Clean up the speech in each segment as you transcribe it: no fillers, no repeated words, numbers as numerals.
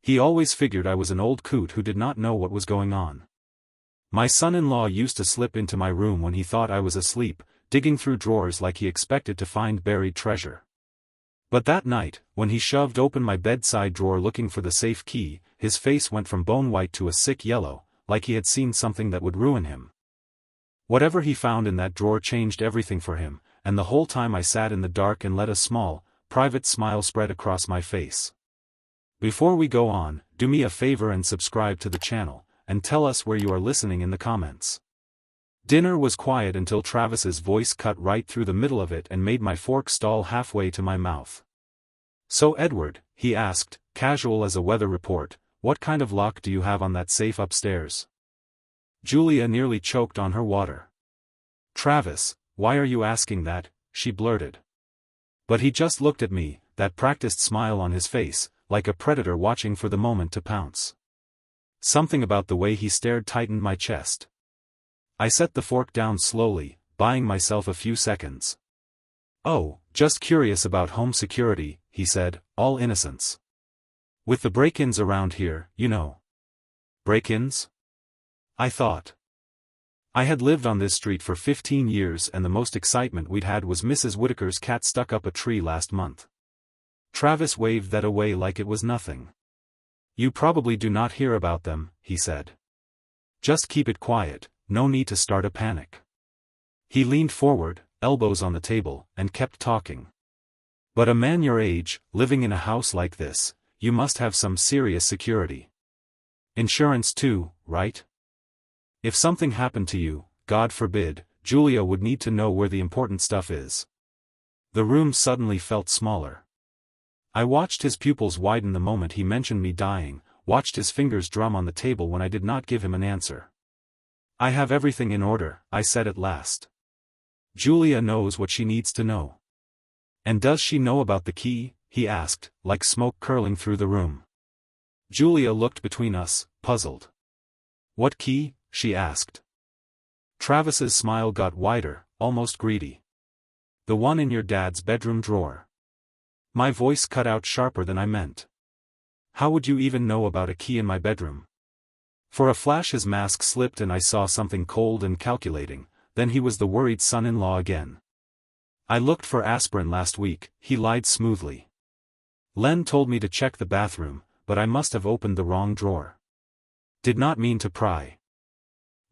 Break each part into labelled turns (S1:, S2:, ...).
S1: He always figured I was an old coot who did not know what was going on. My son-in-law used to slip into my room when he thought I was asleep, digging through drawers like he expected to find buried treasure. But that night, when he shoved open my bedside drawer looking for the safe key, his face went from bone white to a sick yellow, like he had seen something that would ruin him. Whatever he found in that drawer changed everything for him, and the whole time I sat in the dark and let a small, private smile spread across my face. Before we go on, do me a favor and subscribe to the channel, and tell us where you are listening in the comments. Dinner was quiet until Travis's voice cut right through the middle of it and made my fork stall halfway to my mouth. "So Edward," he asked, casual as a weather report, "what kind of lock do you have on that safe upstairs?" Julia nearly choked on her water. "Travis, why are you asking that?" she blurted. But he just looked at me, that practiced smile on his face, like a predator watching for the moment to pounce. Something about the way he stared tightened my chest. I set the fork down slowly, buying myself a few seconds. "Oh, just curious about home security," he said, all innocence. "With the break-ins around here, you know." "Break-ins?" I thought. I had lived on this street for 15 years and the most excitement we'd had was Mrs. Whitaker's cat stuck up a tree last month. Travis waved that away like it was nothing. "You probably do not hear about them," he said. "Just keep it quiet, no need to start a panic." He leaned forward, elbows on the table, and kept talking. "But a man your age, living in a house like this, you must have some serious security. Insurance too, right? If something happened to you, God forbid, Julia would need to know where the important stuff is." The room suddenly felt smaller. I watched his pupils widen the moment he mentioned me dying, watched his fingers drum on the table when I did not give him an answer. "I have everything in order," I said at last. "Julia knows what she needs to know." "And does she know about the key?" he asked, like smoke curling through the room. Julia looked between us, puzzled. "What key?" she asked. Travis's smile got wider, almost greedy. "The one in your dad's bedroom drawer." My voice cut out sharper than I meant. "How would you even know about a key in my bedroom?" For a flash his mask slipped and I saw something cold and calculating, then he was the worried son-in-law again. "I looked for aspirin last week," he lied smoothly. "Len told me to check the bathroom, but I must have opened the wrong drawer. Did not mean to pry."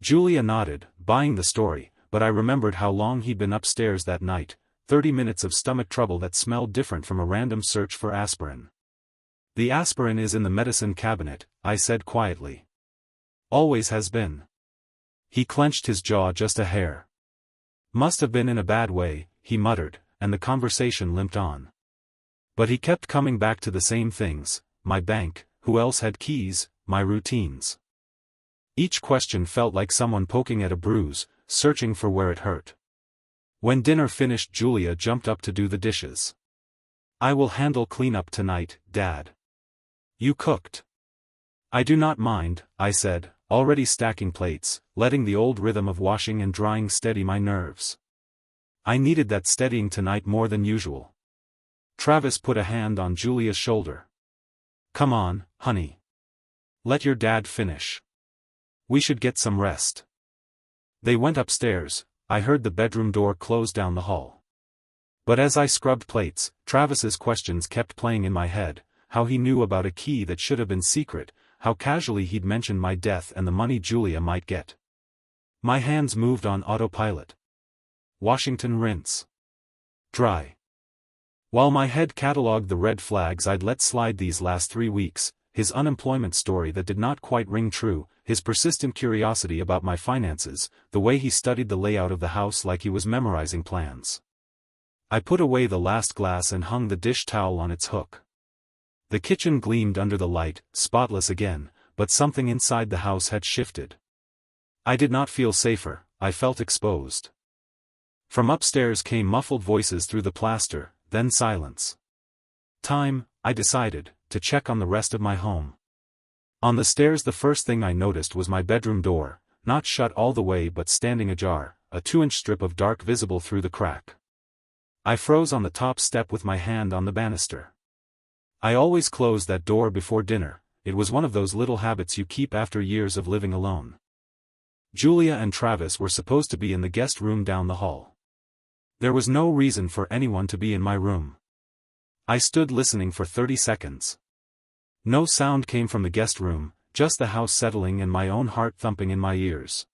S1: Julia nodded, buying the story, but I remembered how long he'd been upstairs that night, 30 minutes of stomach trouble that smelled different from a random search for aspirin. "The aspirin is in the medicine cabinet," I said quietly. "Always has been." He clenched his jaw just a hair. "Must have been in a bad way," he muttered, and the conversation limped on. But he kept coming back to the same things: my bank, who else had keys, my routines. Each question felt like someone poking at a bruise, searching for where it hurt. When dinner finished, Julia jumped up to do the dishes. "I will handle cleanup tonight, Dad." "You cooked." "I do not mind," I said, already stacking plates, letting the old rhythm of washing and drying steady my nerves. I needed that steadying tonight more than usual. Travis put a hand on Julia's shoulder. "Come on, honey. Let your dad finish. We should get some rest." They went upstairs. I heard the bedroom door close down the hall. But as I scrubbed plates, Travis's questions kept playing in my head: how he knew about a key that should have been secret, how casually he'd mentioned my death and the money Julia might get. My hands moved on autopilot. Washington rinse. Dry. While my head catalogued the red flags I'd let slide these last 3 weeks, his unemployment story that did not quite ring true, his persistent curiosity about my finances, the way he studied the layout of the house like he was memorizing plans. I put away the last glass and hung the dish towel on its hook. The kitchen gleamed under the light, spotless again, but something inside the house had shifted. I did not feel safer, I felt exposed. From upstairs came muffled voices through the plaster, then silence. Time, I decided, to check on the rest of my home. On the stairs the first thing I noticed was my bedroom door, not shut all the way but standing ajar, a 2-inch strip of dark visible through the crack. I froze on the top step with my hand on the banister. I always closed that door before dinner, it was one of those little habits you keep after years of living alone. Julia and Travis were supposed to be in the guest room down the hall. There was no reason for anyone to be in my room. I stood listening for 30 seconds. No sound came from the guest room, just the house settling and my own heart thumping in my ears.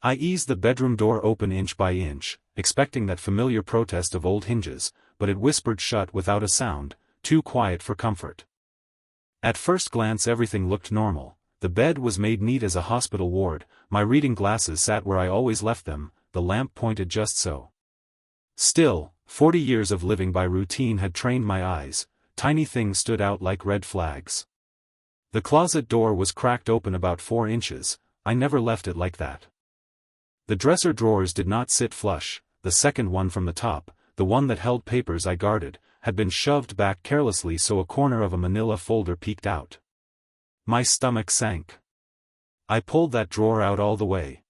S1: I eased the bedroom door open inch by inch, expecting that familiar protest of old hinges, but it whispered shut without a sound, too quiet for comfort. At first glance everything looked normal. The bed was made neat as a hospital ward, my reading glasses sat where I always left them, the lamp pointed just so. Still, 40 years of living by routine had trained my eyes. Tiny things stood out like red flags. The closet door was cracked open about 4 inches, I never left it like that. The dresser drawers did not sit flush, the second one from the top, the one that held papers I guarded, had been shoved back carelessly so a corner of a manila folder peeked out. My stomach sank. I pulled that drawer out all the way.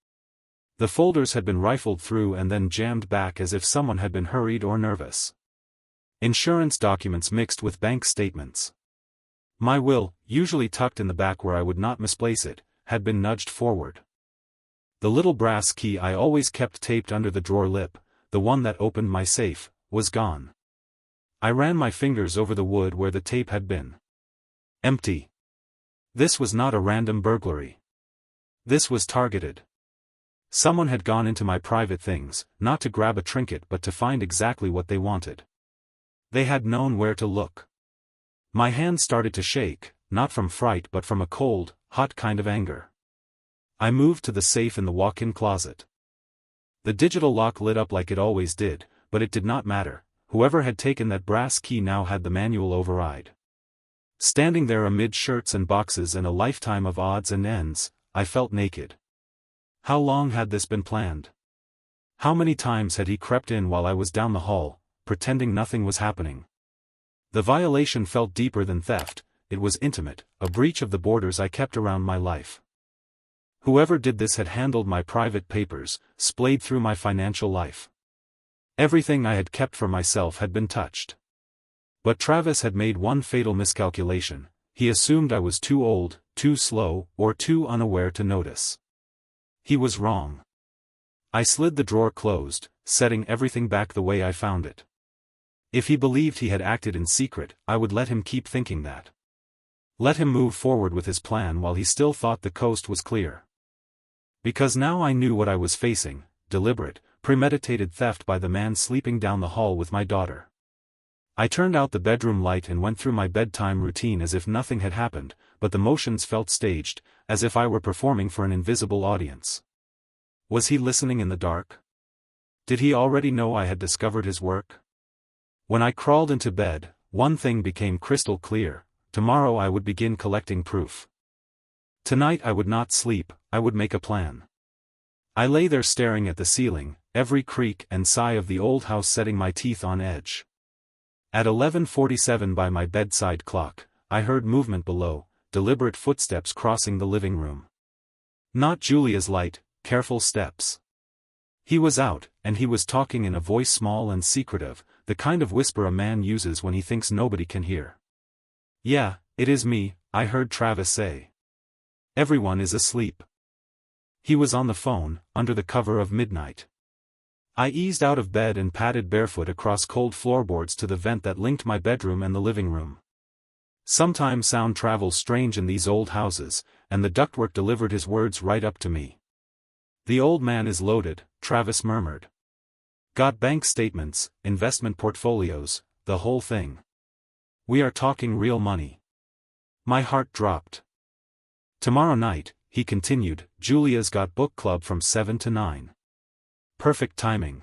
S1: The folders had been rifled through and then jammed back as if someone had been hurried or nervous. Insurance documents mixed with bank statements. My will, usually tucked in the back where I would not misplace it, had been nudged forward. The little brass key I always kept taped under the drawer lip, the one that opened my safe, was gone. I ran my fingers over the wood where the tape had been. Empty. This was not a random burglary. This was targeted. Someone had gone into my private things, not to grab a trinket but to find exactly what they wanted. They had known where to look. My hand started to shake, not from fright but from a cold, hot kind of anger. I moved to the safe in the walk-in closet. The digital lock lit up like it always did, but it did not matter. Whoever had taken that brass key now had the manual override. Standing there amid shirts and boxes and a lifetime of odds and ends, I felt naked. How long had this been planned? How many times had he crept in while I was down the hall, pretending nothing was happening? The violation felt deeper than theft, it was intimate, a breach of the borders I kept around my life. Whoever did this had handled my private papers, splayed through my financial life. Everything I had kept for myself had been touched. But Travis had made one fatal miscalculation. He assumed I was too old, too slow, or too unaware to notice. He was wrong. I slid the drawer closed, setting everything back the way I found it. If he believed he had acted in secret, I would let him keep thinking that. Let him move forward with his plan while he still thought the coast was clear. Because now I knew what I was facing, deliberate, premeditated theft by the man sleeping down the hall with my daughter. I turned out the bedroom light and went through my bedtime routine as if nothing had happened, but the motions felt staged, as if I were performing for an invisible audience. Was he listening in the dark? Did he already know I had discovered his work? When I crawled into bed, one thing became crystal clear: tomorrow I would begin collecting proof. Tonight I would not sleep, I would make a plan. I lay there staring at the ceiling, every creak and sigh of the old house setting my teeth on edge. At 11:47 by my bedside clock, I heard movement below, deliberate footsteps crossing the living room. Not Julia's light, careful steps. He was out, and he was talking in a voice small and secretive, the kind of whisper a man uses when he thinks nobody can hear. "Yeah, it is me," I heard Travis say. "Everyone is asleep." He was on the phone, under the cover of midnight. I eased out of bed and padded barefoot across cold floorboards to the vent that linked my bedroom and the living room. Sometimes sound travels strange in these old houses, and the ductwork delivered his words right up to me. "The old man is loaded," Travis murmured. "Got bank statements, investment portfolios, the whole thing. We are talking real money." My heart dropped. "Tomorrow night," he continued, "Julia's got book club from 7 to 9. Perfect timing."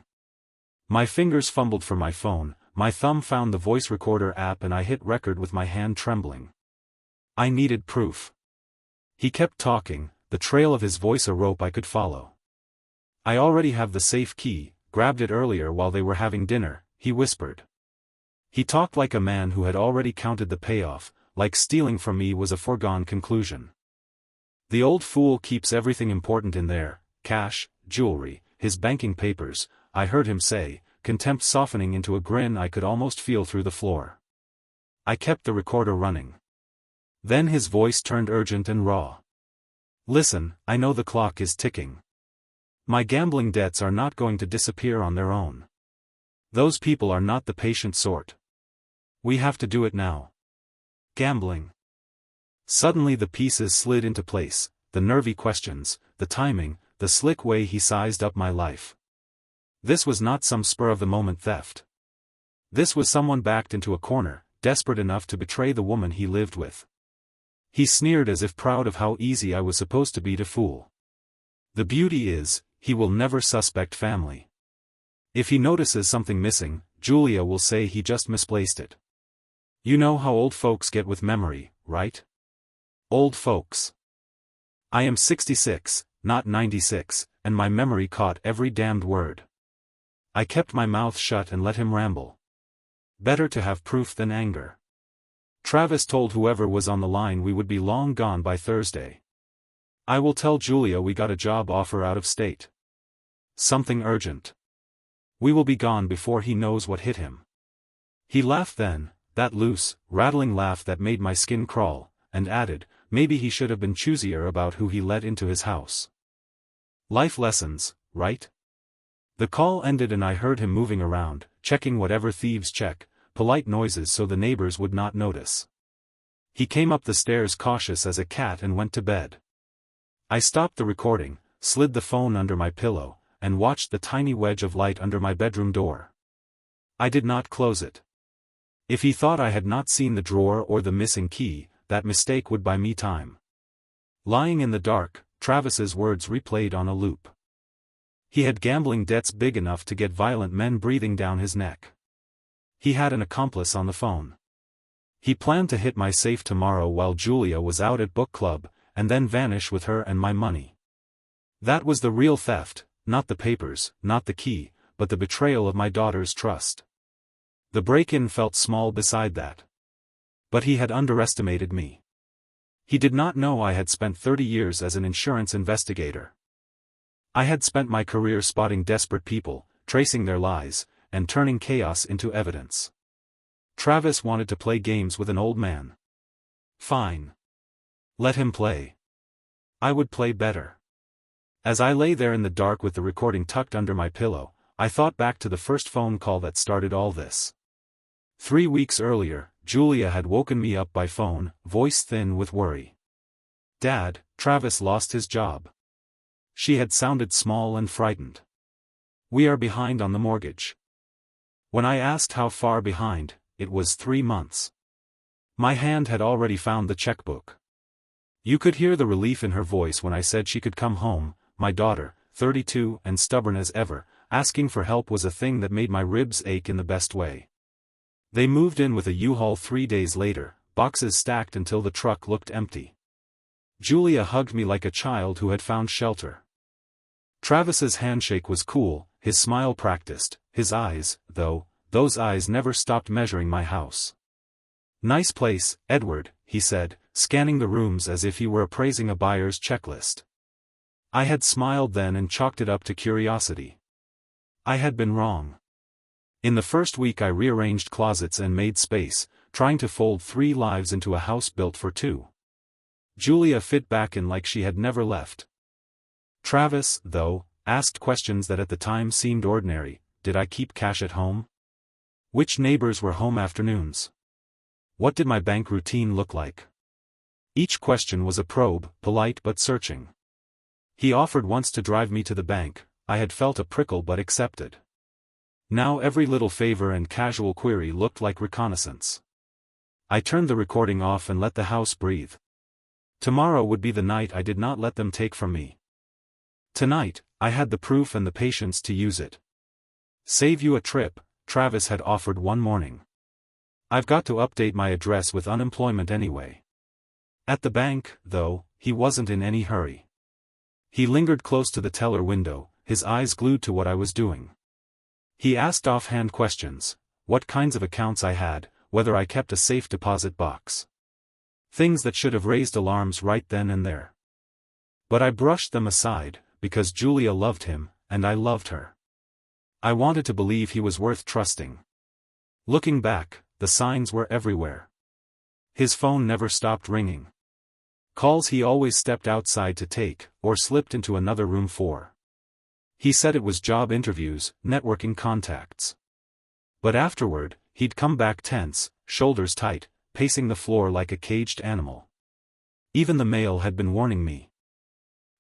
S1: My fingers fumbled for my phone, my thumb found the voice recorder app and I hit record with my hand trembling. I needed proof. He kept talking, the trail of his voice a rope I could follow. "I already have the safe key, grabbed it earlier while they were having dinner," he whispered. He talked like a man who had already counted the payoff, like stealing from me was a foregone conclusion. "The old fool keeps everything important in there, cash, jewelry, his banking papers," I heard him say, contempt softening into a grin I could almost feel through the floor. I kept the recorder running. Then his voice turned urgent and raw. Listen, I know the clock is ticking. My gambling debts are not going to disappear on their own. Those people are not the patient sort. We have to do it now. Gambling. Suddenly the pieces slid into place, the nervy questions, the timing, the slick way he sized up my life. This was not some spur-of-the-moment theft. This was someone backed into a corner, desperate enough to betray the woman he lived with. He sneered as if proud of how easy I was supposed to be to fool. The beauty is, he will never suspect family. If he notices something missing, Julia will say he just misplaced it. You know how old folks get with memory, right? Old folks. I am 66, not 96, and my memory caught every damned word. I kept my mouth shut and let him ramble. Better to have proof than anger. Travis told whoever was on the line we would be long gone by Thursday. I will tell Julia we got a job offer out of state. Something urgent. We will be gone before he knows what hit him. He laughed then, that loose, rattling laugh that made my skin crawl, and added, maybe he should have been choosier about who he let into his house. Life lessons, right? The call ended and I heard him moving around, checking whatever thieves check, polite noises so the neighbors would not notice. He came up the stairs cautious as a cat and went to bed. I stopped the recording, slid the phone under my pillow, and watched the tiny wedge of light under my bedroom door. I did not close it. If he thought I had not seen the drawer or the missing key, that mistake would buy me time. Lying in the dark, Travis's words replayed on a loop. He had gambling debts big enough to get violent men breathing down his neck. He had an accomplice on the phone. He planned to hit my safe tomorrow while Julia was out at book club, and then vanish with her and my money. That was the real theft, not the papers, not the key, but the betrayal of my daughter's trust. The break-in felt small beside that. But he had underestimated me. He did not know I had spent 30 years as an insurance investigator. I had spent my career spotting desperate people, tracing their lies, and turning chaos into evidence. Travis wanted to play games with an old man. Fine. Let him play. I would play better. As I lay there in the dark with the recording tucked under my pillow, I thought back to the first phone call that started all this. 3 weeks earlier, Julia had woken me up by phone, voice thin with worry. Dad, Travis lost his job. She had sounded small and frightened. We are behind on the mortgage. When I asked how far behind, it was 3 months. My hand had already found the checkbook. You could hear the relief in her voice when I said she could come home. My daughter, 32 and stubborn as ever, asking for help was a thing that made my ribs ache in the best way. They moved in with a U-Haul 3 days later, boxes stacked until the truck looked empty. Julia hugged me like a child who had found shelter. Travis's handshake was cool, his smile practiced, his eyes, though, those eyes never stopped measuring my house. Nice place, Edward, he said, scanning the rooms as if he were appraising a buyer's checklist. I had smiled then and chalked it up to curiosity. I had been wrong. In the first week I rearranged closets and made space, trying to fold 3 lives into a house built for 2. Julia fit back in like she had never left. Travis, though, asked questions that at the time seemed ordinary. Did I keep cash at home? Which neighbors were home afternoons? What did my bank routine look like? Each question was a probe, polite but searching. He offered once to drive me to the bank. I had felt a prickle but accepted. Now every little favor and casual query looked like reconnaissance. I turned the recording off and let the house breathe. Tomorrow would be the night I did not let them take from me. Tonight, I had the proof and the patience to use it. Save you a trip, Travis had offered one morning. I've got to update my address with unemployment anyway. At the bank, though, he wasn't in any hurry. He lingered close to the teller window, his eyes glued to what I was doing. He asked offhand questions, what kinds of accounts I had, whether I kept a safe deposit box. Things that should have raised alarms right then and there. But I brushed them aside, because Julia loved him, and I loved her. I wanted to believe he was worth trusting. Looking back, the signs were everywhere. His phone never stopped ringing. Calls he always stepped outside to take, or slipped into another room for. He said it was job interviews, networking contacts. But afterward, he'd come back tense, shoulders tight, pacing the floor like a caged animal. Even the mail had been warning me.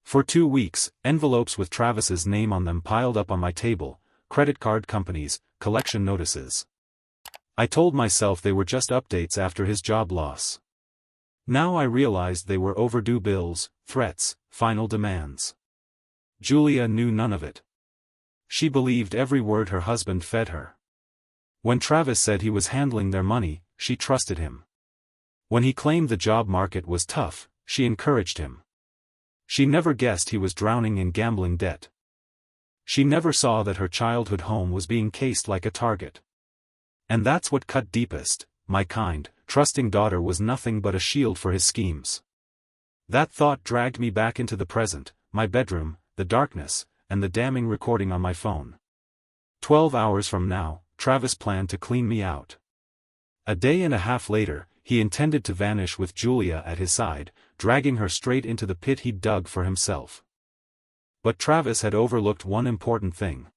S1: For 2 weeks, envelopes with Travis's name on them piled up on my table, credit card companies, collection notices. I told myself they were just updates after his job loss. Now I realized they were overdue bills, threats, final demands. Julia knew none of it. She believed every word her husband fed her. When Travis said he was handling their money, she trusted him. When he claimed the job market was tough, she encouraged him. She never guessed he was drowning in gambling debt. She never saw that her childhood home was being cased like a target. And that's what cut deepest. My kind, trusting daughter was nothing but a shield for his schemes. That thought dragged me back into the present, my bedroom, the darkness, and the damning recording on my phone. 12 hours from now, Travis planned to clean me out. A day and a half later, he intended to vanish with Julia at his side, dragging her straight into the pit he'd dug for himself. But Travis had overlooked one important thing.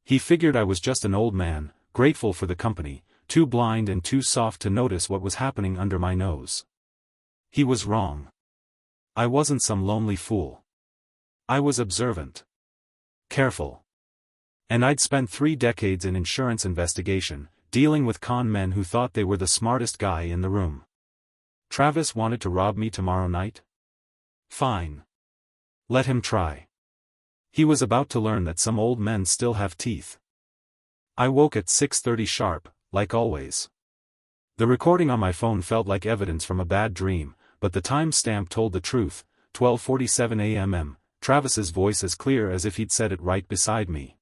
S1: He figured I was just an old man, grateful for the company, too blind and too soft to notice what was happening under my nose. He was wrong. I wasn't some lonely fool. I was observant. Careful. And I'd spent 3 decades in insurance investigation, dealing with con men who thought they were the smartest guy in the room. Travis wanted to rob me tomorrow night? Fine. Let him try. He was about to learn that some old men still have teeth. I woke at 6:30 sharp, like always. The recording on my phone felt like evidence from a bad dream, but the time stamp told the truth, 12:47 a.m. Travis's voice as clear as if he'd said it right beside me.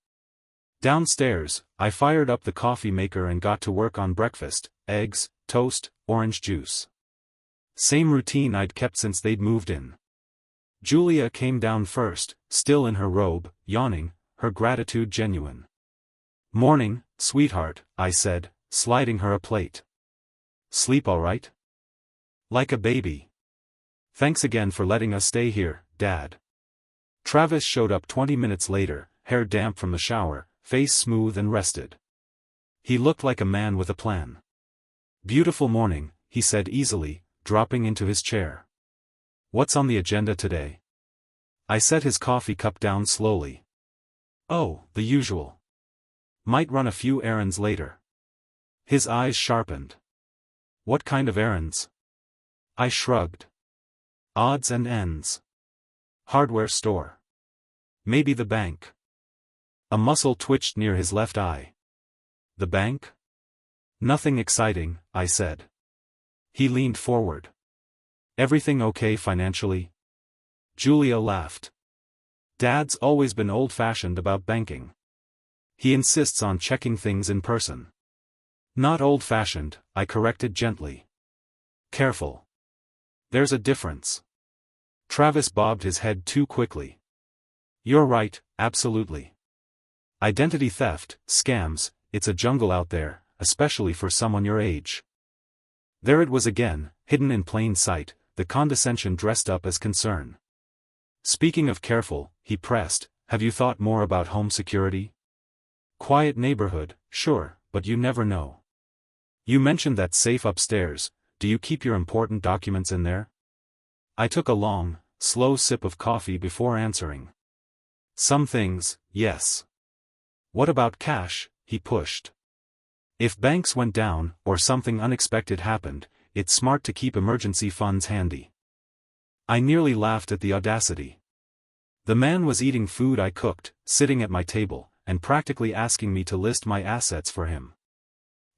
S1: Downstairs, I fired up the coffee maker and got to work on breakfast, eggs, toast, orange juice. Same routine I'd kept since they'd moved in. Julia came down first, still in her robe, yawning, her gratitude genuine. "Morning, sweetheart," I said, sliding her a plate. "Sleep all right?" "Like a baby. Thanks again for letting us stay here, Dad." Travis showed up 20 minutes later, hair damp from the shower, face smooth and rested. He looked like a man with a plan. "Beautiful morning," he said easily, dropping into his chair. "What's on the agenda today?" I set his coffee cup down slowly. "Oh, the usual. Might run a few errands later." His eyes sharpened. "What kind of errands?" I shrugged. "Odds and ends. Hardware store. Maybe the bank." A muscle twitched near his left eye. "The bank?" "Nothing exciting," I said. He leaned forward. "Everything okay financially?" Julia laughed. "Dad's always been old-fashioned about banking. He insists on checking things in person." "Not old-fashioned," I corrected gently. "Careful. There's a difference." Travis bobbed his head too quickly. "You're right, absolutely. Identity theft, scams, it's a jungle out there, especially for someone your age." There it was again, hidden in plain sight, the condescension dressed up as concern. "Speaking of careful," he pressed, "have you thought more about home security? Quiet neighborhood, sure, but you never know. You mentioned that safe upstairs, do you keep your important documents in there?" I took a long, slow sip of coffee before answering. "Some things, yes." "What about cash?" he pushed. "If banks went down, or something unexpected happened, it's smart to keep emergency funds handy." I nearly laughed at the audacity. The man was eating food I cooked, sitting at my table, and practically asking me to list my assets for him.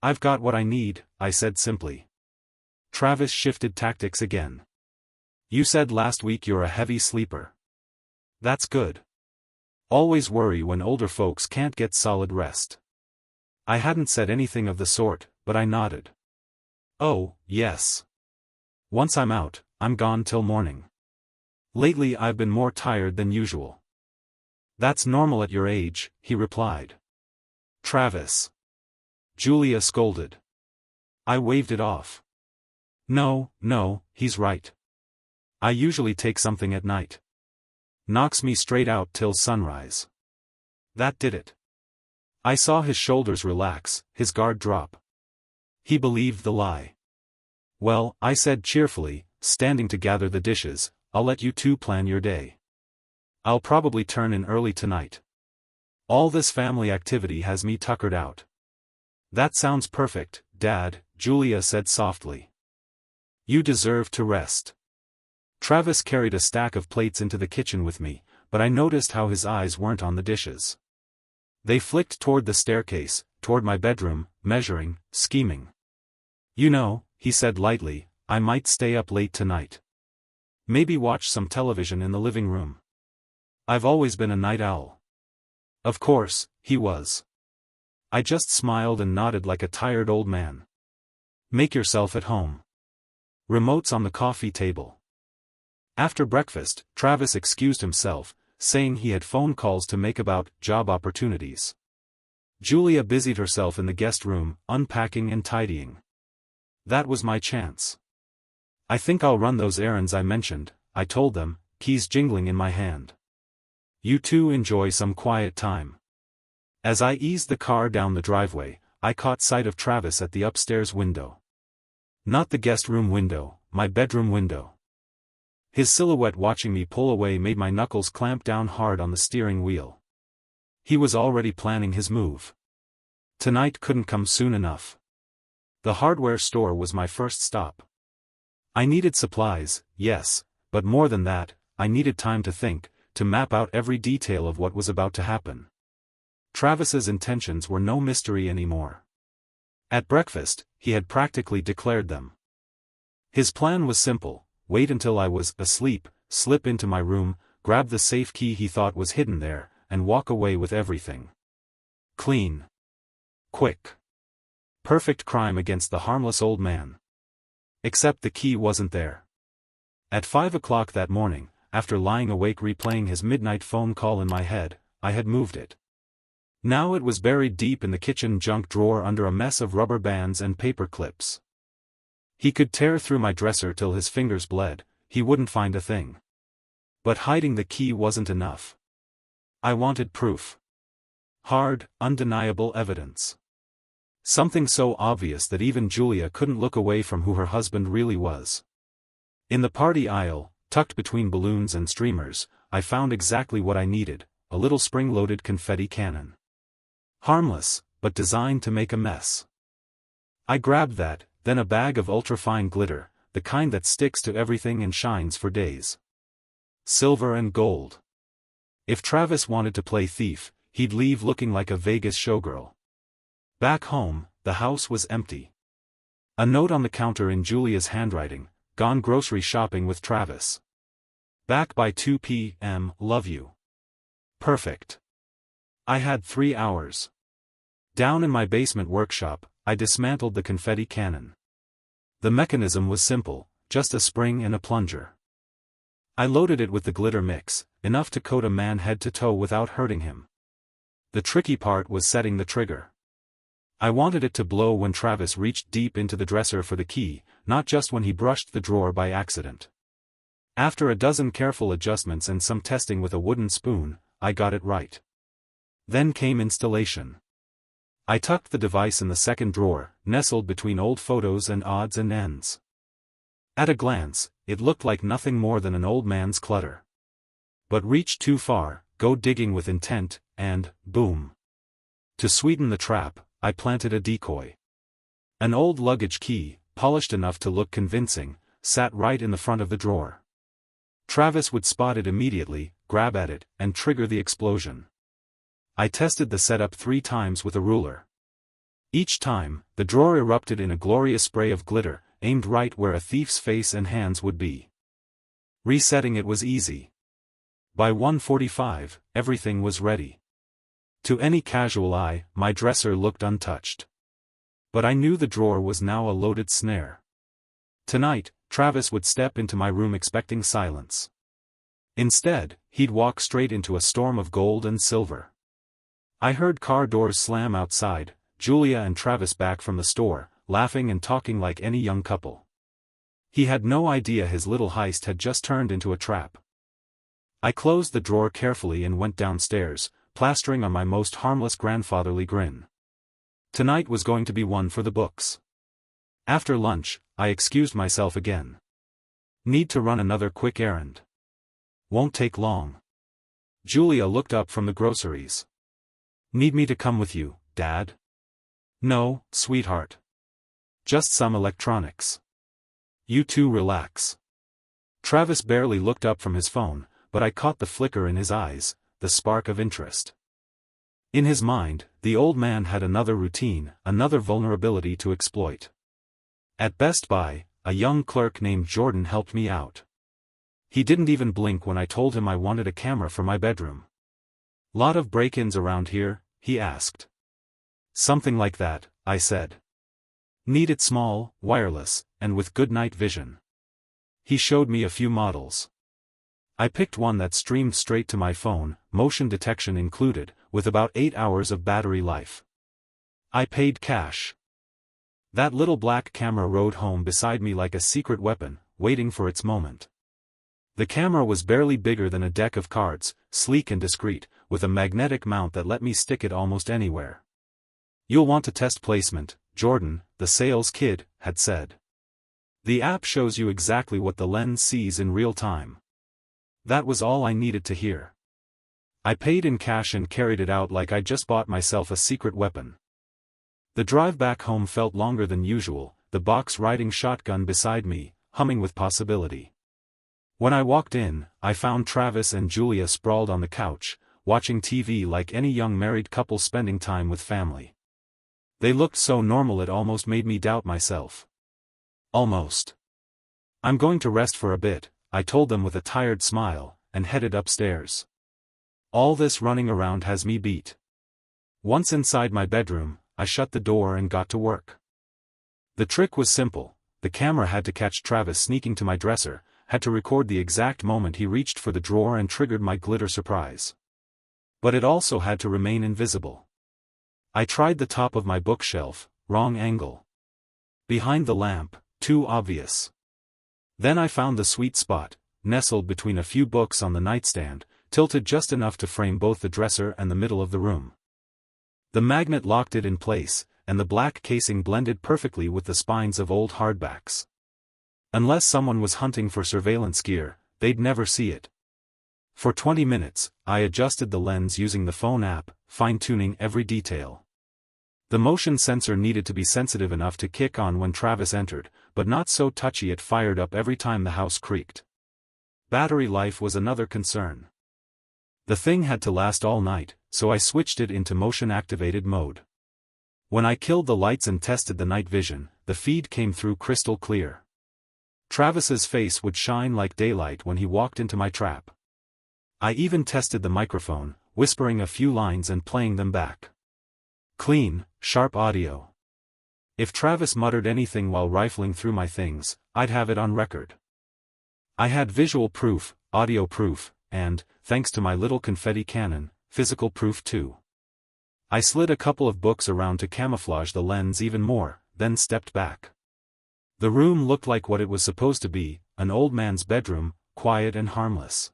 S1: "I've got what I need," I said simply. Travis shifted tactics again. "You said last week you're a heavy sleeper." "That's good. Always worry when older folks can't get solid rest." I hadn't said anything of the sort, but I nodded. "Oh, yes. Once I'm out, I'm gone till morning. Lately I've been more tired than usual." "That's normal at your age," he replied. "Travis." Julia scolded. I waved it off. No, he's right. I usually take something at night. Knocks me straight out till sunrise. That did it. I saw his shoulders relax, his guard drop. He believed the lie. Well, I said cheerfully, standing to gather the dishes, I'll let you two plan your day. I'll probably turn in early tonight. All this family activity has me tuckered out. That sounds perfect, Dad, Julia said softly. You deserve to rest. Travis carried a stack of plates into the kitchen with me, but I noticed how his eyes weren't on the dishes. They flicked toward the staircase, toward my bedroom, measuring, scheming. You know, he said lightly, I might stay up late tonight. Maybe watch some television in the living room. I've always been a night owl. Of course, he was. I just smiled and nodded like a tired old man. Make yourself at home. Remote's on the coffee table. After breakfast, Travis excused himself, saying he had phone calls to make about job opportunities. Julia busied herself in the guest room, unpacking and tidying. That was my chance. I think I'll run those errands I mentioned, I told them, keys jingling in my hand. You two enjoy some quiet time. As I eased the car down the driveway, I caught sight of Travis at the upstairs window. Not the guest room window, my bedroom window. His silhouette watching me pull away made my knuckles clamp down hard on the steering wheel. He was already planning his move. Tonight couldn't come soon enough. The hardware store was my first stop. I needed supplies, yes, but more than that, I needed time to think, to map out every detail of what was about to happen. Travis's intentions were no mystery anymore. At breakfast, he had practically declared them. His plan was simple: wait until I was asleep, slip into my room, grab the safe key he thought was hidden there, and walk away with everything. Clean. Quick. Perfect crime against the harmless old man. Except the key wasn't there. At 5 o'clock that morning, after lying awake replaying his midnight phone call in my head, I had moved it. Now it was buried deep in the kitchen junk drawer under a mess of rubber bands and paper clips. He could tear through my dresser till his fingers bled, he wouldn't find a thing. But hiding the key wasn't enough. I wanted proof. Hard, undeniable evidence. Something so obvious that even Julia couldn't look away from who her husband really was. In the party aisle, tucked between balloons and streamers, I found exactly what I needed: a little spring-loaded confetti cannon. Harmless, but designed to make a mess. I grabbed that, then a bag of ultrafine glitter, the kind that sticks to everything and shines for days. Silver and gold. If Travis wanted to play thief, he'd leave looking like a Vegas showgirl. Back home, the house was empty. A note on the counter in Julia's handwriting: gone grocery shopping with Travis. Back by 2 p.m., love you. Perfect. I had 3 hours. Down in my basement workshop, I dismantled the confetti cannon. The mechanism was simple, just a spring and a plunger. I loaded it with the glitter mix, enough to coat a man head to toe without hurting him. The tricky part was setting the trigger. I wanted it to blow when Travis reached deep into the dresser for the key, not just when he brushed the drawer by accident. After a dozen careful adjustments and some testing with a wooden spoon, I got it right. Then came installation. I tucked the device in the second drawer, nestled between old photos and odds and ends. At a glance, it looked like nothing more than an old man's clutter. But reach too far, go digging with intent, and, boom. To sweeten the trap, I planted a decoy. An old luggage key, polished enough to look convincing, sat right in the front of the drawer. Travis would spot it immediately, grab at it, and trigger the explosion. I tested the setup 3 times with a ruler. Each time, the drawer erupted in a glorious spray of glitter, aimed right where a thief's face and hands would be. Resetting it was easy. By 1:45, everything was ready. To any casual eye, my dresser looked untouched. But I knew the drawer was now a loaded snare. Tonight, Travis would step into my room expecting silence. Instead, he'd walk straight into a storm of gold and silver. I heard car doors slam outside, Julia and Travis back from the store, laughing and talking like any young couple. He had no idea his little heist had just turned into a trap. I closed the drawer carefully and went downstairs, plastering on my most harmless grandfatherly grin. Tonight was going to be one for the books. After lunch, I excused myself again. Need to run another quick errand. Won't take long. Julia looked up from the groceries. Need me to come with you, Dad? No, sweetheart. Just some electronics. You two relax. Travis barely looked up from his phone, but I caught the flicker in his eyes, the spark of interest. In his mind, the old man had another routine, another vulnerability to exploit. At Best Buy, a young clerk named Jordan helped me out. He didn't even blink when I told him I wanted a camera for my bedroom. Lot of break-ins around here, he asked. Something like that, I said. Need it small, wireless, and with good night vision. He showed me a few models. I picked one that streamed straight to my phone, motion detection included, with about 8 hours of battery life. I paid cash. That little black camera rode home beside me like a secret weapon, waiting for its moment. The camera was barely bigger than a deck of cards, sleek and discreet, with a magnetic mount that let me stick it almost anywhere. You'll want to test placement, Jordan, the sales kid, had said. The app shows you exactly what the lens sees in real time. That was all I needed to hear. I paid in cash and carried it out like I just bought myself a secret weapon. The drive back home felt longer than usual, the box riding shotgun beside me, humming with possibility. When I walked in, I found Travis and Julia sprawled on the couch, watching TV like any young married couple spending time with family. They looked so normal it almost made me doubt myself. Almost. I'm going to rest for a bit, I told them with a tired smile, and headed upstairs. All this running around has me beat. Once inside my bedroom, I shut the door and got to work. The trick was simple. The camera had to catch Travis sneaking to my dresser, had to record the exact moment he reached for the drawer and triggered my glitter surprise. But it also had to remain invisible. I tried the top of my bookshelf, wrong angle. Behind the lamp, too obvious. Then I found the sweet spot, nestled between a few books on the nightstand, tilted just enough to frame both the dresser and the middle of the room. The magnet locked it in place, and the black casing blended perfectly with the spines of old hardbacks. Unless someone was hunting for surveillance gear, they'd never see it. For 20 minutes, I adjusted the lens using the phone app, fine-tuning every detail. The motion sensor needed to be sensitive enough to kick on when Travis entered, but not so touchy it fired up every time the house creaked. Battery life was another concern. The thing had to last all night, so I switched it into motion-activated mode. When I killed the lights and tested the night vision, the feed came through crystal clear. Travis's face would shine like daylight when he walked into my trap. I even tested the microphone, whispering a few lines and playing them back. Clean, sharp audio. If Travis muttered anything while rifling through my things, I'd have it on record. I had visual proof, audio proof, and, thanks to my little confetti cannon, physical proof too. I slid a couple of books around to camouflage the lens even more, then stepped back. The room looked like what it was supposed to be, an old man's bedroom, quiet and harmless.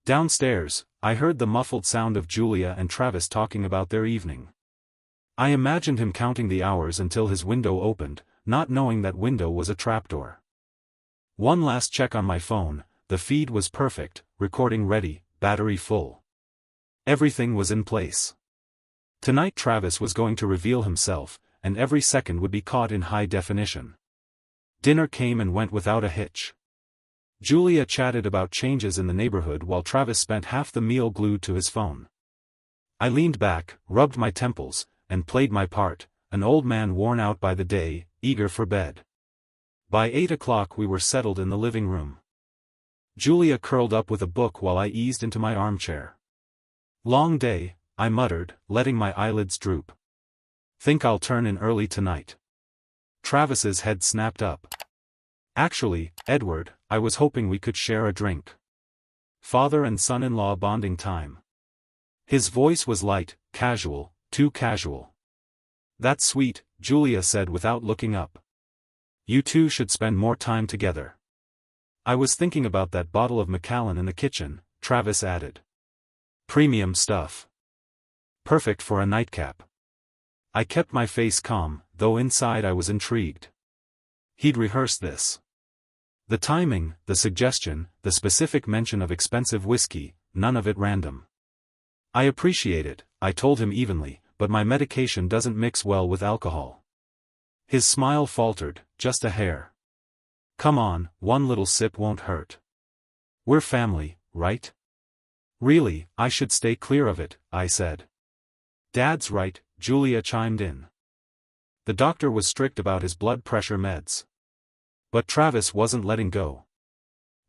S1: Downstairs, I heard the muffled sound of Julia and Travis talking about their evening. I imagined him counting the hours until his window opened, not knowing that window was a trapdoor. One last check on my phone, the feed was perfect, recording ready, battery full. Everything was in place. Tonight Travis was going to reveal himself, and every second would be caught in high definition. Dinner came and went without a hitch. Julia chatted about changes in the neighborhood while Travis spent half the meal glued to his phone. I leaned back, rubbed my temples, and played my part, an old man worn out by the day, eager for bed. By 8 o'clock we were settled in the living room. Julia curled up with a book while I eased into my armchair. Long day, I muttered, letting my eyelids droop. Think I'll turn in early tonight. Travis's head snapped up. Actually, Edward, I was hoping we could share a drink. Father and son-in-law bonding time. His voice was light, casual, too casual. That's sweet, Julia said without looking up. You two should spend more time together. I was thinking about that bottle of Macallan in the kitchen, Travis added. Premium stuff. Perfect for a nightcap. I kept my face calm, though inside I was intrigued. He'd rehearsed this. The timing, the suggestion, the specific mention of expensive whiskey, none of it random. I appreciate it, I told him evenly, but my medication doesn't mix well with alcohol. His smile faltered, just a hair. Come on, one little sip won't hurt. We're family, right? Really, I should stay clear of it, I said. Dad's right, Julia chimed in. The doctor was strict about his blood pressure meds. But Travis wasn't letting go.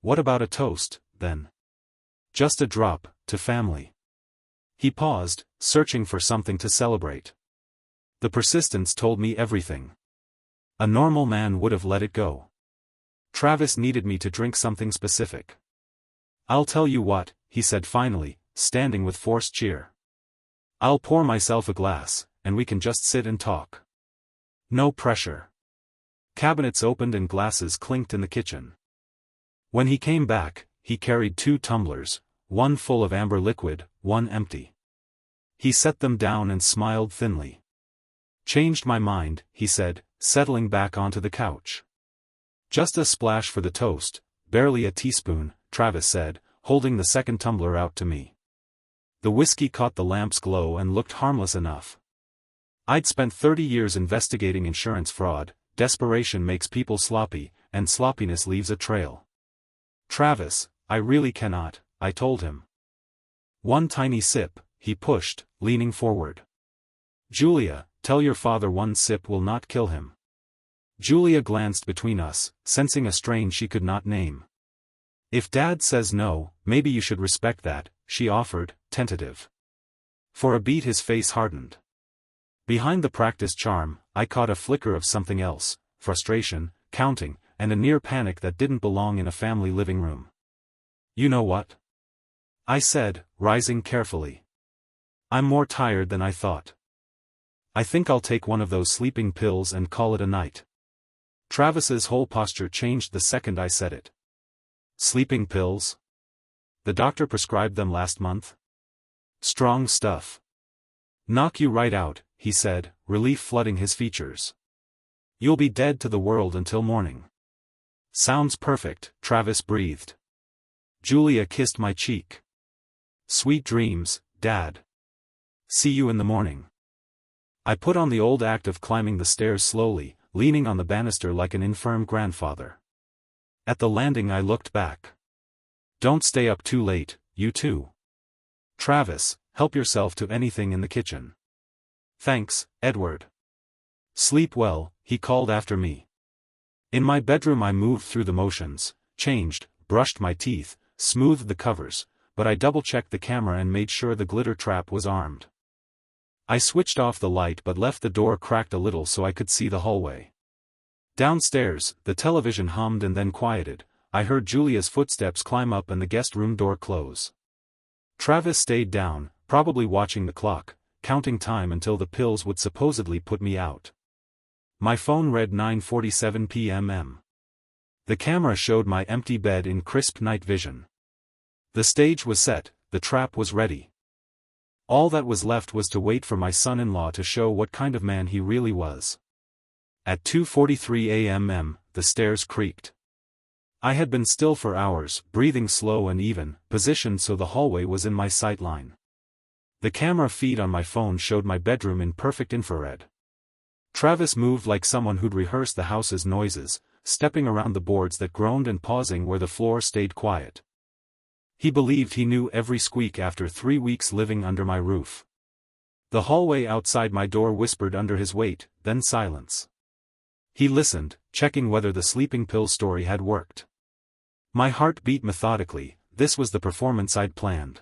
S1: What about a toast, then? Just a drop, to family. He paused, searching for something to celebrate. The persistence told me everything. A normal man would have let it go. Travis needed me to drink something specific. I'll tell you what, he said finally, standing with forced cheer. I'll pour myself a glass, and we can just sit and talk. No pressure. Cabinets opened and glasses clinked in the kitchen. When he came back, he carried 2 tumblers, one full of amber liquid, one empty. He set them down and smiled thinly. Changed my mind, he said, settling back onto the couch. Just a splash for the toast, barely a teaspoon, Travis said, holding the second tumbler out to me. The whiskey caught the lamp's glow and looked harmless enough. I'd spent 30 years investigating insurance fraud. Desperation makes people sloppy, and sloppiness leaves a trail. Travis, I really cannot, I told him. One tiny sip, he pushed, leaning forward. Julia, tell your father one sip will not kill him. Julia glanced between us, sensing a strain she could not name. If Dad says no, maybe you should respect that, she offered, tentative. For a beat his face hardened. Behind the practiced charm, I caught a flicker of something else, frustration, counting, and a near panic that didn't belong in a family living room. You know what? I said, rising carefully. I'm more tired than I thought. I think I'll take one of those sleeping pills and call it a night. Travis's whole posture changed the second I said it. Sleeping pills? The doctor prescribed them last month? Strong stuff. Knock you right out, he said, relief flooding his features. You'll be dead to the world until morning. Sounds perfect, Travis breathed. Julia kissed my cheek. Sweet dreams, Dad. See you in the morning. I put on the old act of climbing the stairs slowly, leaning on the banister like an infirm grandfather. At the landing I looked back. Don't stay up too late, you two. Travis, help yourself to anything in the kitchen. Thanks, Edward. Sleep well, he called after me. In my bedroom I moved through the motions, changed, brushed my teeth, smoothed the covers, but I double-checked the camera and made sure the glitter trap was armed. I switched off the light but left the door cracked a little so I could see the hallway. Downstairs, the television hummed and then quieted. I heard Julia's footsteps climb up and the guest room door close. Travis stayed down, probably watching the clock, counting time until the pills would supposedly put me out. My phone read 9:47 p.m. The camera showed my empty bed in crisp night vision. The stage was set, the trap was ready. All that was left was to wait for my son-in-law to show what kind of man he really was. At 2:43 a.m., the stairs creaked. I had been still for hours, breathing slow and even, positioned so the hallway was in my sight line. The camera feed on my phone showed my bedroom in perfect infrared. Travis moved like someone who'd rehearsed the house's noises, stepping around the boards that groaned and pausing where the floor stayed quiet. He believed he knew every squeak after 3 weeks living under my roof. The hallway outside my door whispered under his weight, then silence. He listened, checking whether the sleeping pill story had worked. My heart beat methodically, this was the performance I'd planned.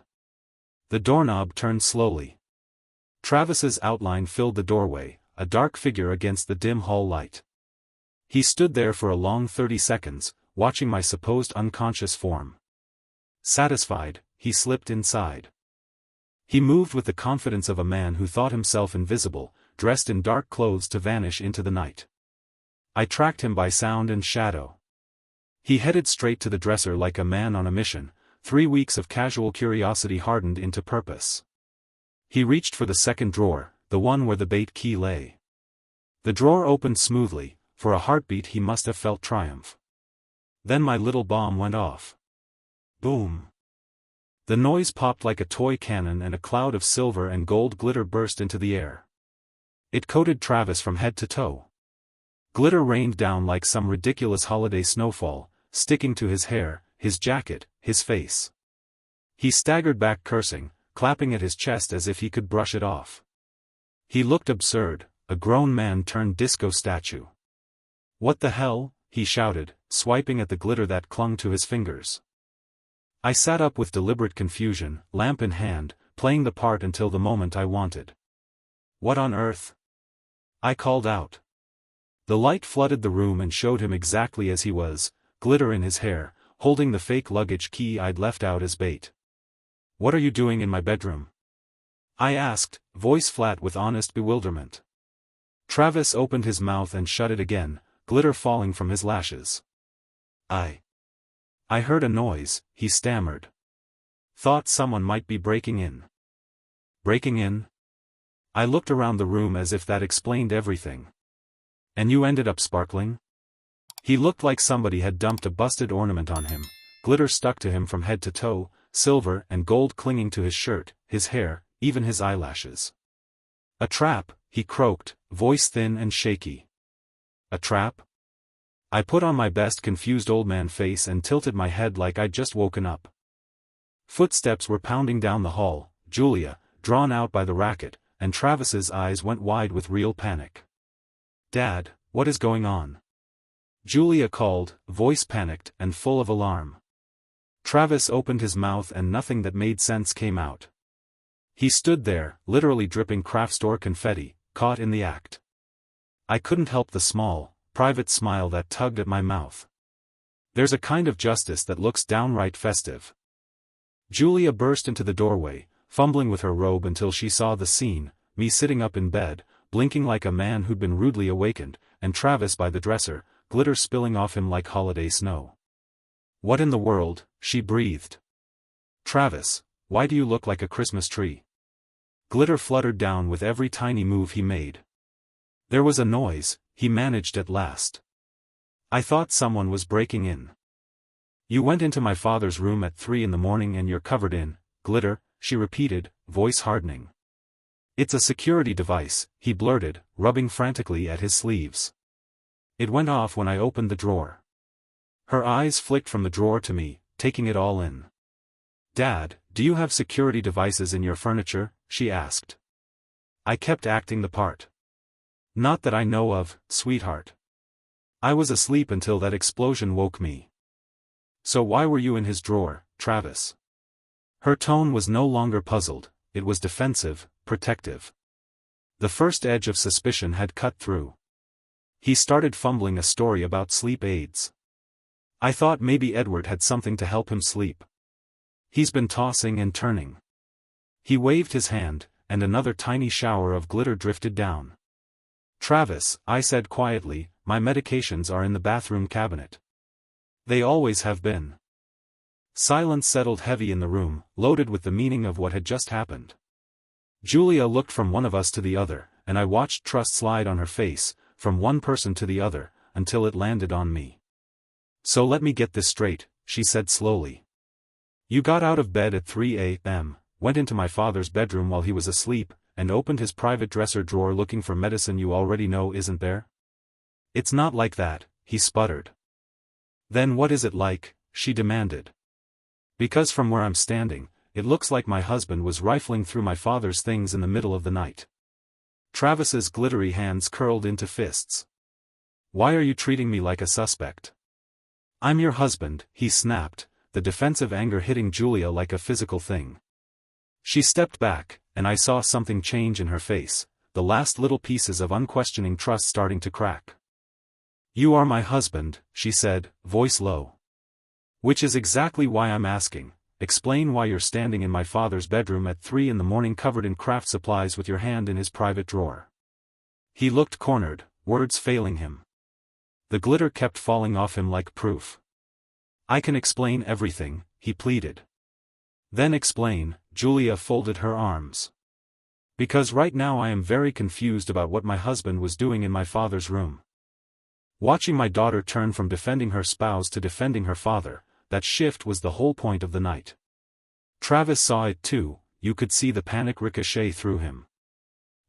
S1: The doorknob turned slowly. Travis's outline filled the doorway, a dark figure against the dim hall light. He stood there for a long 30 seconds, watching my supposed unconscious form. Satisfied, he slipped inside. He moved with the confidence of a man who thought himself invisible, dressed in dark clothes to vanish into the night. I tracked him by sound and shadow. He headed straight to the dresser like a man on a mission, 3 weeks of casual curiosity hardened into purpose. He reached for the second drawer, the one where the bait key lay. The drawer opened smoothly. For a heartbeat he must have felt triumph. Then my little bomb went off. Boom. The noise popped like a toy cannon and a cloud of silver and gold glitter burst into the air. It coated Travis from head to toe. Glitter rained down like some ridiculous holiday snowfall, sticking to his hair, his jacket, his face. He staggered back cursing, clapping at his chest as if he could brush it off. He looked absurd, a grown man turned disco statue. "What the hell?" he shouted, swiping at the glitter that clung to his fingers. I sat up with deliberate confusion, lamp in hand, playing the part until the moment I wanted. "What on earth?" I called out. The light flooded the room and showed him exactly as he was, glitter in his hair, holding the fake luggage key I'd left out as bait. "What are you doing in my bedroom?" I asked, voice flat with honest bewilderment. Travis opened his mouth and shut it again, glitter falling from his lashes. I heard a noise," he stammered. "Thought someone might be breaking in." "Breaking in?" I looked around the room as if that explained everything. "And you ended up sparkling?" He looked like somebody had dumped a busted ornament on him, glitter stuck to him from head to toe, silver and gold clinging to his shirt, his hair, even his eyelashes. "A trap," he croaked, voice thin and shaky. "A trap?" I put on my best confused old man face and tilted my head like I'd just woken up. Footsteps were pounding down the hall, Julia, drawn out by the racket, and Travis's eyes went wide with real panic. "Dad, what is going on?" Julia called, voice panicked and full of alarm. Travis opened his mouth and nothing that made sense came out. He stood there, literally dripping craft store confetti, caught in the act. I couldn't help the small, private smile that tugged at my mouth. There's a kind of justice that looks downright festive. Julia burst into the doorway, fumbling with her robe until she saw the scene, me sitting up in bed, blinking like a man who'd been rudely awakened, and Travis by the dresser, glitter spilling off him like holiday snow. "What in the world?" she breathed. "Travis, why do you look like a Christmas tree?" Glitter fluttered down with every tiny move he made. There was a noise, he managed at last. "I thought someone was breaking in." "You went into my father's room at 3 in the morning and you're covered in glitter," she repeated, voice hardening. "It's a security device," he blurted, rubbing frantically at his sleeves. "It went off when I opened the drawer." Her eyes flicked from the drawer to me, taking it all in. "Dad, do you have security devices in your furniture?" she asked. I kept acting the part. "Not that I know of, sweetheart. I was asleep until that explosion woke me." "So why were you in his drawer, Travis?" Her tone was no longer puzzled, it was defensive, protective. The first edge of suspicion had cut through. He started fumbling a story about sleep aids. I thought maybe Edward had something to help him sleep. He's been tossing and turning. He waved his hand, and another tiny shower of glitter drifted down. "Travis," I said quietly, "my medications are in the bathroom cabinet. They always have been." Silence settled heavy in the room, loaded with the meaning of what had just happened. Julia looked from one of us to the other, and I watched trust slide on her face, from one person to the other, until it landed on me. "So let me get this straight," she said slowly. "You got out of bed at 3 a.m., went into my father's bedroom while he was asleep, and opened his private dresser drawer looking for medicine you already know isn't there?" "It's not like that," he sputtered. "Then what is it like?" she demanded. "Because from where I'm standing, it looks like my husband was rifling through my father's things in the middle of the night." Travis's glittery hands curled into fists. "Why are you treating me like a suspect?" "I'm your husband," he snapped, the defensive anger hitting Julia like a physical thing. She stepped back, and I saw something change in her face, the last little pieces of unquestioning trust starting to crack. "You are my husband," she said, voice low. "Which is exactly why I'm asking. Explain why you're standing in my father's bedroom at 3 in the morning covered in craft supplies with your hand in his private drawer." He looked cornered, words failing him. The glitter kept falling off him like proof. I can explain everything, he pleaded. Then explain, Julia folded her arms. Because right now I am very confused about what my husband was doing in my father's room. Watching my daughter turn from defending her spouse to defending her father, that shift was the whole point of the night. Travis saw it too, you could see the panic ricochet through him.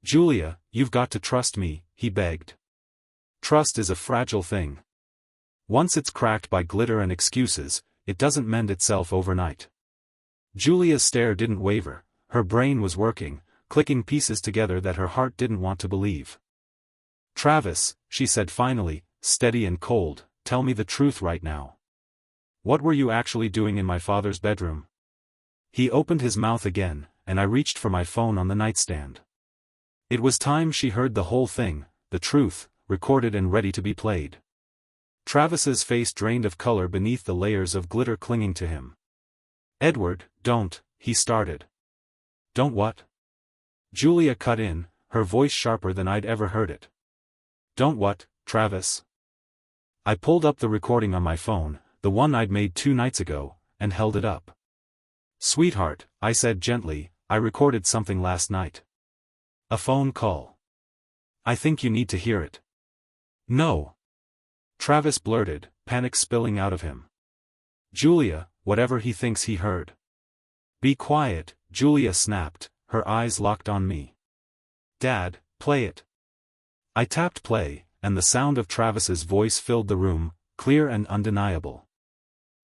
S1: Julia, you've got to trust me, he begged. Trust is a fragile thing. Once it's cracked by glitter and excuses, it doesn't mend itself overnight. Julia's stare didn't waver, her brain was working, clicking pieces together that her heart didn't want to believe. Travis, she said finally, steady and cold, tell me the truth right now. What were you actually doing in my father's bedroom? He opened his mouth again, and I reached for my phone on the nightstand. It was time she heard the whole thing, the truth, recorded and ready to be played. Travis's face drained of color beneath the layers of glitter clinging to him. Edward, don't, he started. Don't what? Julia cut in, her voice sharper than I'd ever heard it. Don't what, Travis? I pulled up the recording on my phone, the one I'd made 2 nights ago, and held it up. Sweetheart, I said gently, I recorded something last night. A phone call. I think you need to hear it. No. Travis blurted, panic spilling out of him. Julia, whatever he thinks he heard. Be quiet, Julia snapped, her eyes locked on me. Dad, play it. I tapped play, and the sound of Travis's voice filled the room, clear and undeniable.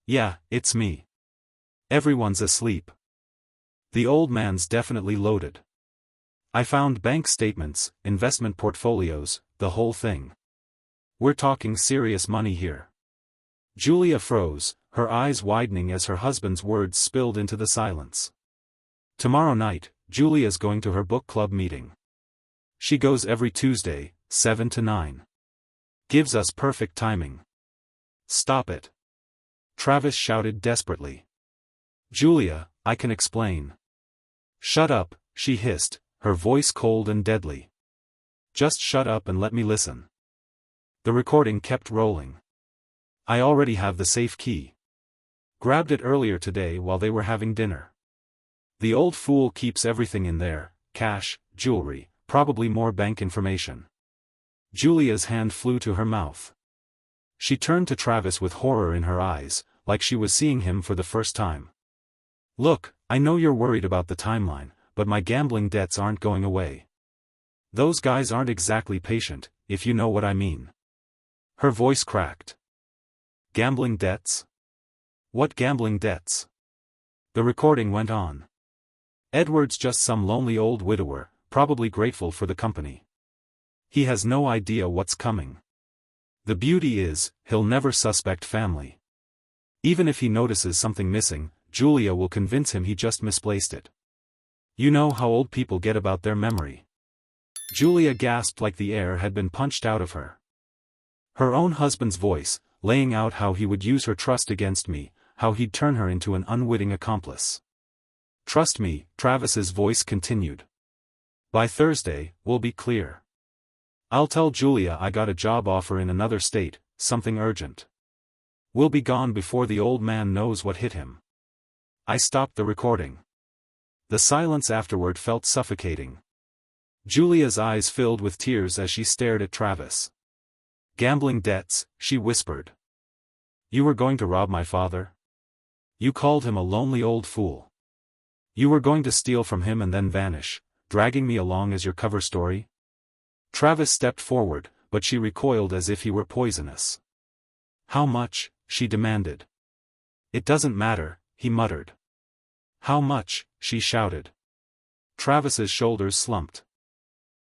S1: Yeah, it's me. Everyone's asleep. The old man's definitely loaded. I found bank statements, investment portfolios, the whole thing. We're talking serious money here. Julia froze, her eyes widening as her husband's words spilled into the silence. Tomorrow night, Julia's going to her book club meeting. She goes every Tuesday, 7 to 9. Gives us perfect timing. Stop it. Travis shouted desperately. Julia, I can explain. Shut up, she hissed, her voice cold and deadly. Just shut up and let me listen. The recording kept rolling. I already have the safe key. Grabbed it earlier today while they were having dinner. The old fool keeps everything in there, cash, jewelry, probably more bank information. Julia's hand flew to her mouth. She turned to Travis with horror in her eyes, like she was seeing him for the first time. Look, I know you're worried about the timeline, but my gambling debts aren't going away. Those guys aren't exactly patient, if you know what I mean. Her voice cracked. Gambling debts? What gambling debts? The recording went on. Edward's just some lonely old widower, probably grateful for the company. He has no idea what's coming. The beauty is, he'll never suspect family. Even if he notices something missing, Julia will convince him he just misplaced it. You know how old people get about their memory. Julia gasped like the air had been punched out of her. Her own husband's voice, laying out how he would use her trust against me, how he'd turn her into an unwitting accomplice. Trust me, Travis's voice continued. By Thursday, we'll be clear. I'll tell Julia I got a job offer in another state, something urgent. We'll be gone before the old man knows what hit him. I stopped the recording. The silence afterward felt suffocating. Julia's eyes filled with tears as she stared at Travis. Gambling debts, she whispered. You were going to rob my father? You called him a lonely old fool. You were going to steal from him and then vanish, dragging me along as your cover story? Travis stepped forward, but she recoiled as if he were poisonous. How much? She demanded. It doesn't matter, he muttered. How much? She shouted. Travis's shoulders slumped.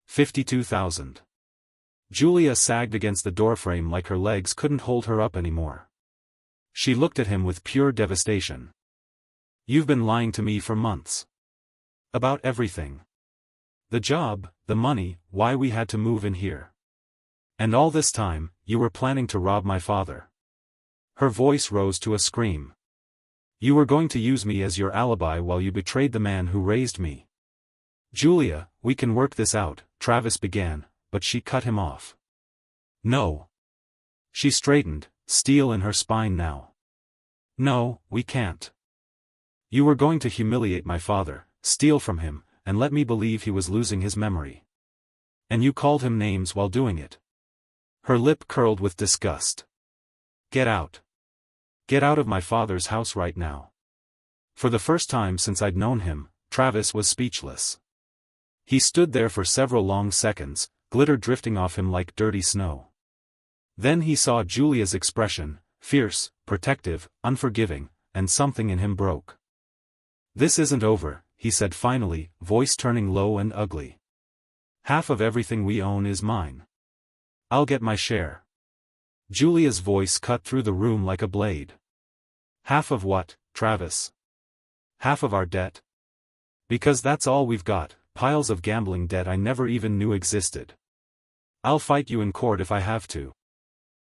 S1: 52,000. Julia sagged against the doorframe like her legs couldn't hold her up anymore. She looked at him with pure devastation. You've been lying to me for months. About everything. The job, the money, why we had to move in here. And all this time, you were planning to rob my father. Her voice rose to a scream. You were going to use me as your alibi while you betrayed the man who raised me. Julia, we can work this out, Travis began, but she cut him off. No. She straightened, steel in her spine now. No, we can't. You were going to humiliate my father, steal from him, and let me believe he was losing his memory. And you called him names while doing it. Her lip curled with disgust. Get out. Get out of my father's house right now. For the first time since I'd known him, Travis was speechless. He stood there for several long seconds, glitter drifting off him like dirty snow. Then he saw Julia's expression, fierce, protective, unforgiving, and something in him broke. This isn't over, he said finally, voice turning low and ugly. Half of everything we own is mine. I'll get my share. Julia's voice cut through the room like a blade. Half of what, Travis? Half of our debt? Because that's all we've got, piles of gambling debt I never even knew existed. I'll fight you in court if I have to.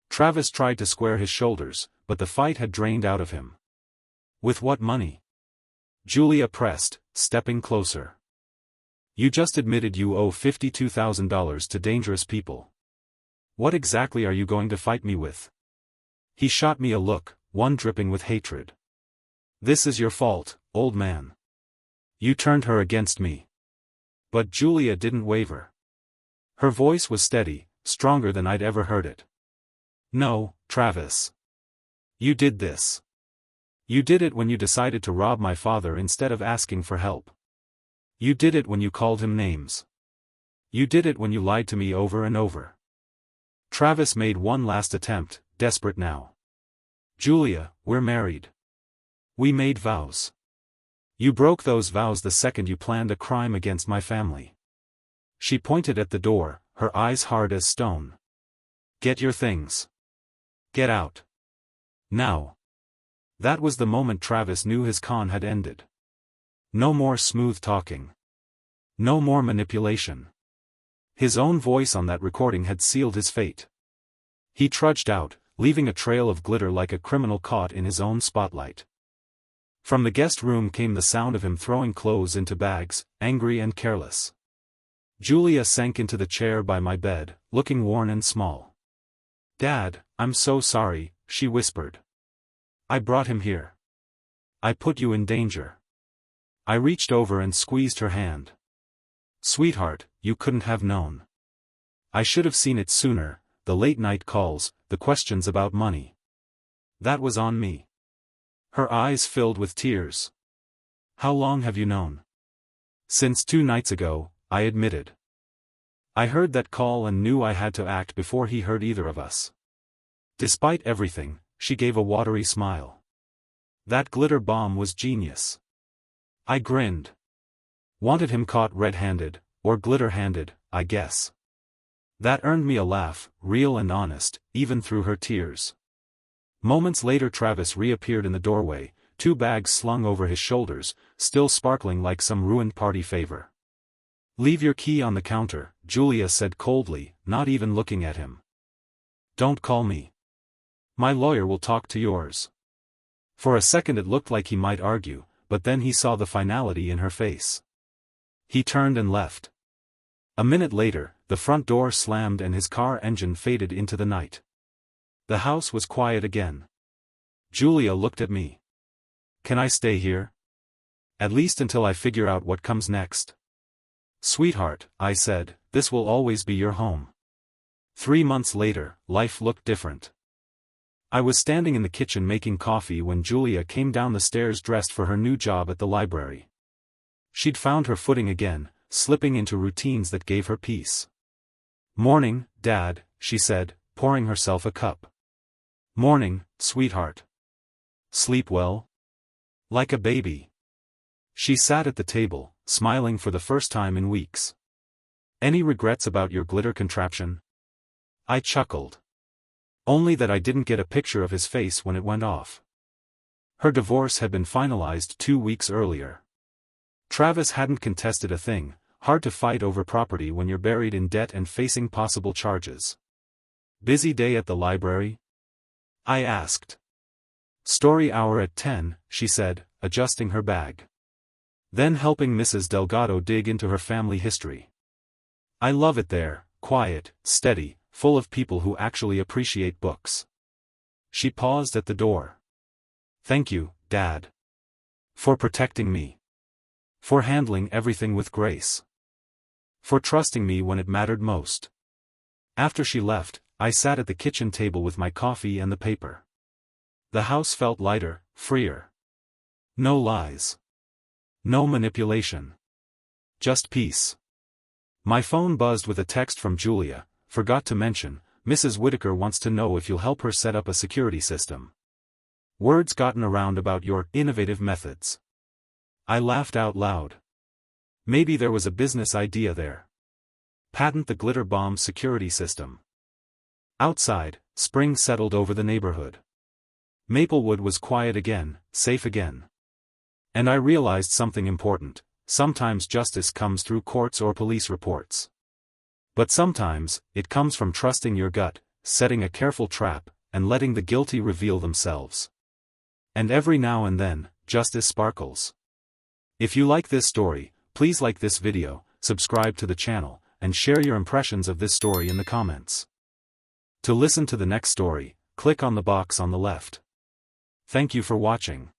S1: Travis tried to square his shoulders, but the fight had drained out of him. With what money? Julia pressed, stepping closer. You just admitted you owe $52,000 to dangerous people. What exactly are you going to fight me with? He shot me a look, one dripping with hatred. This is your fault, old man. You turned her against me. But Julia didn't waver. Her voice was steady, stronger than I'd ever heard it. No, Travis. You did this. You did it when you decided to rob my father instead of asking for help. You did it when you called him names. You did it when you lied to me over and over. Travis made one last attempt, desperate now. Julia, we're married. We made vows. You broke those vows the second you planned a crime against my family. She pointed at the door, her eyes hard as stone. Get your things. Get out. Now. That was the moment Travis knew his con had ended. No more smooth talking. No more manipulation. His own voice on that recording had sealed his fate. He trudged out, leaving a trail of glitter like a criminal caught in his own spotlight. From the guest room came the sound of him throwing clothes into bags, angry and careless. Julia sank into the chair by my bed, looking worn and small. Dad, I'm so sorry, she whispered. I brought him here. I put you in danger. I reached over and squeezed her hand. Sweetheart, you couldn't have known. I should have seen it sooner, the late-night calls, the questions about money. That was on me. Her eyes filled with tears. How long have you known? Since 2 nights ago, I admitted. I heard that call and knew I had to act before he heard either of us. Despite everything, she gave a watery smile. That glitter bomb was genius. I grinned. Wanted him caught red-handed, or glitter-handed, I guess. That earned me a laugh, real and honest, even through her tears. Moments later Travis reappeared in the doorway, 2 bags slung over his shoulders, still sparkling like some ruined party favor. Leave your key on the counter, Julia said coldly, not even looking at him. Don't call me. My lawyer will talk to yours. For a second it looked like he might argue, but then he saw the finality in her face. He turned and left. A minute later, the front door slammed and his car engine faded into the night. The house was quiet again. Julia looked at me. Can I stay here? At least until I figure out what comes next. Sweetheart, I said, this will always be your home. 3 months later, life looked different. I was standing in the kitchen making coffee when Julia came down the stairs dressed for her new job at the library. She'd found her footing again, slipping into routines that gave her peace. Morning, Dad, she said, pouring herself a cup. Morning, sweetheart. Sleep well? Like a baby. She sat at the table, smiling for the first time in weeks. Any regrets about your glitter contraption? I chuckled. Only that I didn't get a picture of his face when it went off. Her divorce had been finalized 2 weeks earlier. Travis hadn't contested a thing, hard to fight over property when you're buried in debt and facing possible charges. Busy day at the library? I asked. Story hour at 10, she said, adjusting her bag. Then helping Mrs. Delgado dig into her family history. I love it there, quiet, steady, full of people who actually appreciate books. She paused at the door. Thank you, Dad. For protecting me. For handling everything with grace. For trusting me when it mattered most. After she left, I sat at the kitchen table with my coffee and the paper. The house felt lighter, freer. No lies. No manipulation. Just peace. My phone buzzed with a text from Julia. Forgot to mention, Mrs. Whitaker wants to know if you'll help her set up a security system. Words gotten around about your innovative methods. I laughed out loud. Maybe there was a business idea there. Patent the glitter bomb security system. Outside, spring settled over the neighborhood. Maplewood was quiet again, safe again. And I realized something important. Sometimes justice comes through courts or police reports. But sometimes, it comes from trusting your gut, setting a careful trap, and letting the guilty reveal themselves. And every now and then, justice sparkles. If you like this story, please like this video, subscribe to the channel, and share your impressions of this story in the comments. To listen to the next story, click on the box on the left. Thank you for watching.